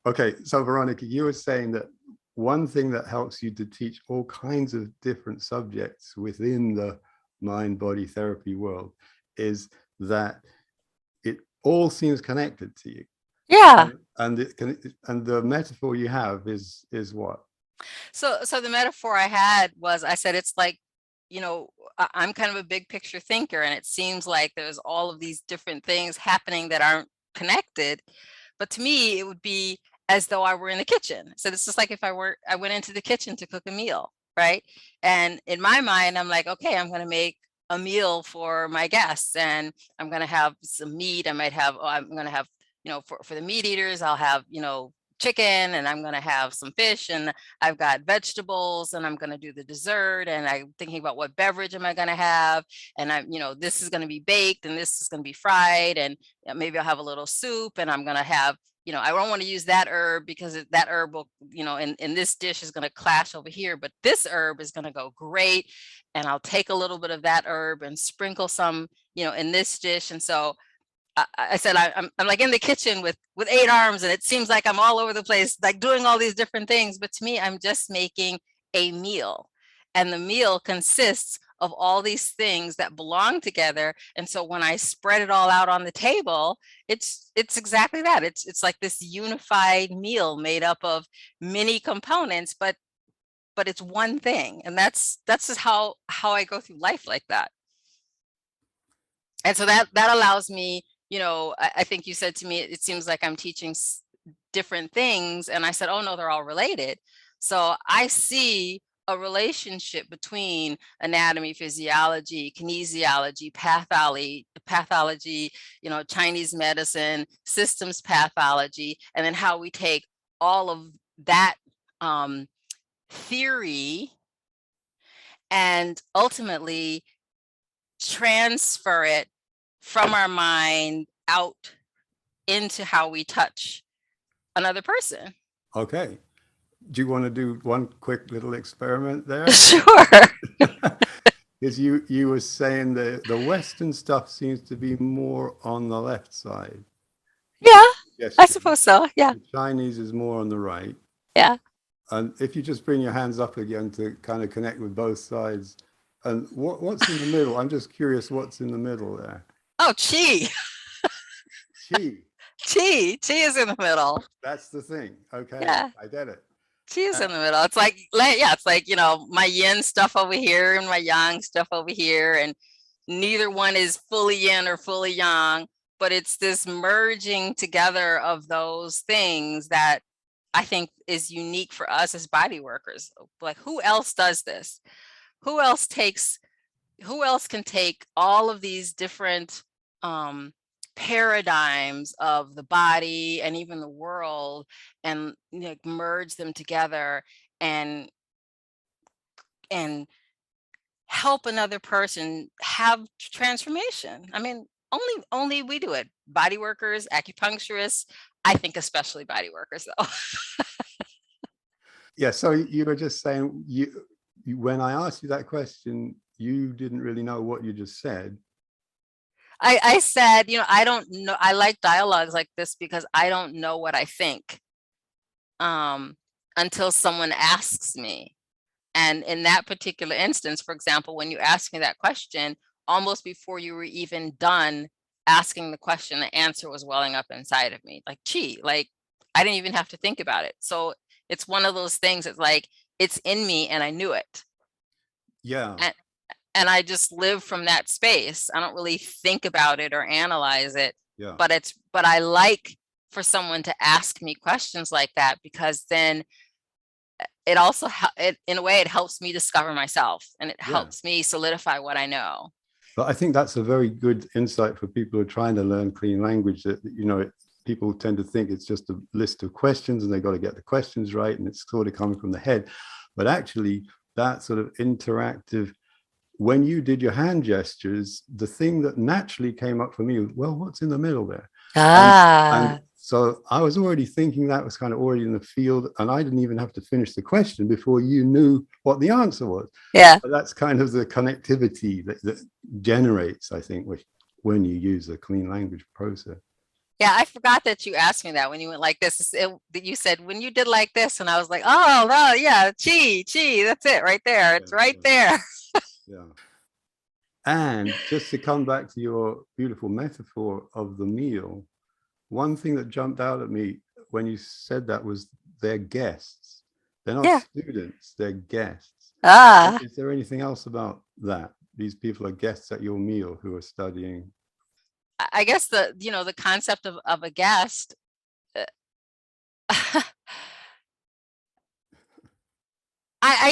Okay, so Veronica, you were saying that one thing that helps you to teach all kinds of different subjects within the mind body therapy world is that it all seems connected to you. Yeah. And it can, and the metaphor you have is what? So the metaphor I had was I said it's like, you know, I'm kind of a big picture thinker, and it seems like there's all of these different things happening that aren't connected. But to me, it would be as though I were in the kitchen. So it's just like if I went into the kitchen to cook a meal, right? And in my mind, I'm like, okay, I'm going to make a meal for my guests, and I'm going to have some meat. I might have, oh, I'm going to have, for the meat eaters, I'll have, chicken, and I'm going to have some fish, and I've got vegetables, and I'm going to do the dessert, and I'm thinking about what beverage am I going to have, and this is going to be baked, and this is going to be fried, and maybe I'll have a little soup, and I'm going to have, I don't want to use that herb because that herb will, in this dish is going to clash over here, but this herb is going to go great. And I'll take a little bit of that herb and sprinkle some, in this dish. And so I said, I'm like in the kitchen with 8 arms, and it seems like I'm all over the place, like doing all these different things. But to me, I'm just making a meal, and the meal consists of all these things that belong together. And so when I spread it all out on the table, it's exactly that. It's like this unified meal made up of many components, but it's one thing. And that's just how I go through life, like that. And so that allows me, I think you said to me, it seems like I'm teaching different things. And I said, oh no, they're all related. So I see a relationship between anatomy, physiology, kinesiology, pathology, Chinese medicine, systems pathology, and then how we take all of that theory and ultimately transfer it from our mind out into how we touch another person. Okay. Do you want to do one quick little experiment there? Sure. Because you were saying the Western stuff seems to be more on the left side. Yeah, Yes. I suppose so. Yeah. The Chinese is more on the right. Yeah. And if you just bring your hands up again to kind of connect with both sides. And what's in the middle? I'm just curious what's in the middle there. Oh, chi. Chi. Chi is in the middle. That's the thing. Okay, Yeah. I get it. Chi is in the middle. It's like, yeah, it's like, my yin stuff over here and my yang stuff over here. And neither one is fully yin or fully yang, but it's this merging together of those things that I think is unique for us as body workers. Like, who else does this? Who else can take all of these different paradigms of the body and even the world and merge them together and help another person have transformation? I mean, only we do it. Body workers, acupuncturists, I think especially body workers though. Yeah, so you were just saying when I asked you that question, you didn't really know what you just said. I said, I don't know. I like dialogues like this because I don't know what I think until someone asks me. And in that particular instance, for example, when you asked me that question, almost before you were even done asking the question, the answer was welling up inside of me, like chi, like I didn't even have to think about it. So it's one of those things. It's like, it's in me and I knew it. Yeah. And I just live from that space. I don't really think about it or analyze it. Yeah. But I like for someone to ask me questions like that, because then it also, in a way, it helps me discover myself, and it helps me solidify what I know. But I think that's a very good insight for people who are trying to learn clean language, that, people tend to think it's just a list of questions and they've got to get the questions right and it's sort of coming from the head. But actually, that sort of interactive, when you did your hand gestures, the thing that naturally came up for me was, well, what's in the middle there? And so I was already thinking that was kind of already in the field, and I didn't even have to finish the question before you knew what the answer was. Yeah. But that's kind of the connectivity that generates, I think, when you use a clean language process. Yeah, I forgot that you asked me that when you went like this. That you said when you did like this, and I was like, oh, no, yeah, chi, that's it right there. Yeah, It's right yeah, there. yeah. And just to come back to your beautiful metaphor of the meal, one thing that jumped out at me when you said that was they're guests. They're not Yeah. students, they're guests. Ah, Is there anything else about that? These people are guests at your meal who are studying. I guess the concept of a guest. I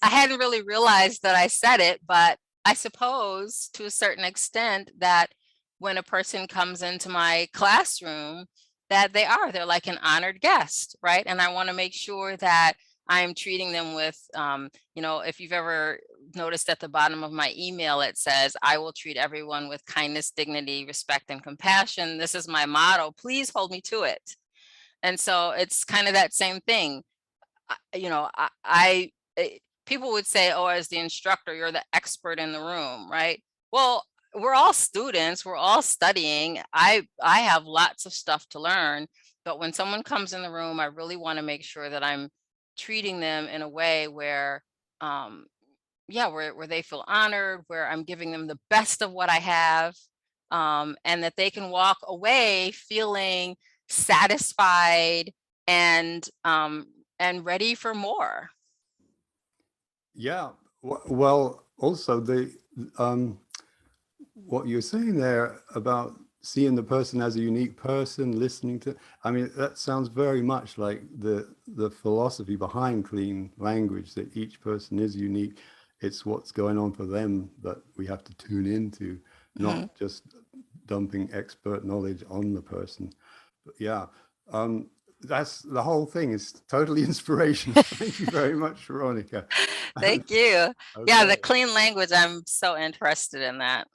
hadn't really realized that I said it, but I suppose to a certain extent that when a person comes into my classroom, that they're like an honored guest, right? And I want to make sure that I'm treating them with, if you've ever noticed at the bottom of my email, it says, I will treat everyone with kindness, dignity, respect, and compassion. This is my motto. Please hold me to it. And so it's kind of that same thing. People would say, oh, as the instructor, you're the expert in the room, right? Well, we're all students, we're all studying. I have lots of stuff to learn, but when someone comes in the room, I really want to make sure that I'm treating them in a way where, um, yeah, where they feel honored, where I'm giving them the best of what I have, and that they can walk away feeling satisfied and ready for more. Yeah. Well, also um, what you're saying there about seeing the person as a unique person, listening to, I mean, that sounds very much like the philosophy behind clean language, that each person is unique. It's what's going on for them that we have to tune into, Mhm. not just dumping expert knowledge on the person. But yeah, that's the whole thing is totally inspirational. Thank you very much, Veronica. Thank you. Yeah, Okay. the clean language, I'm so interested in that.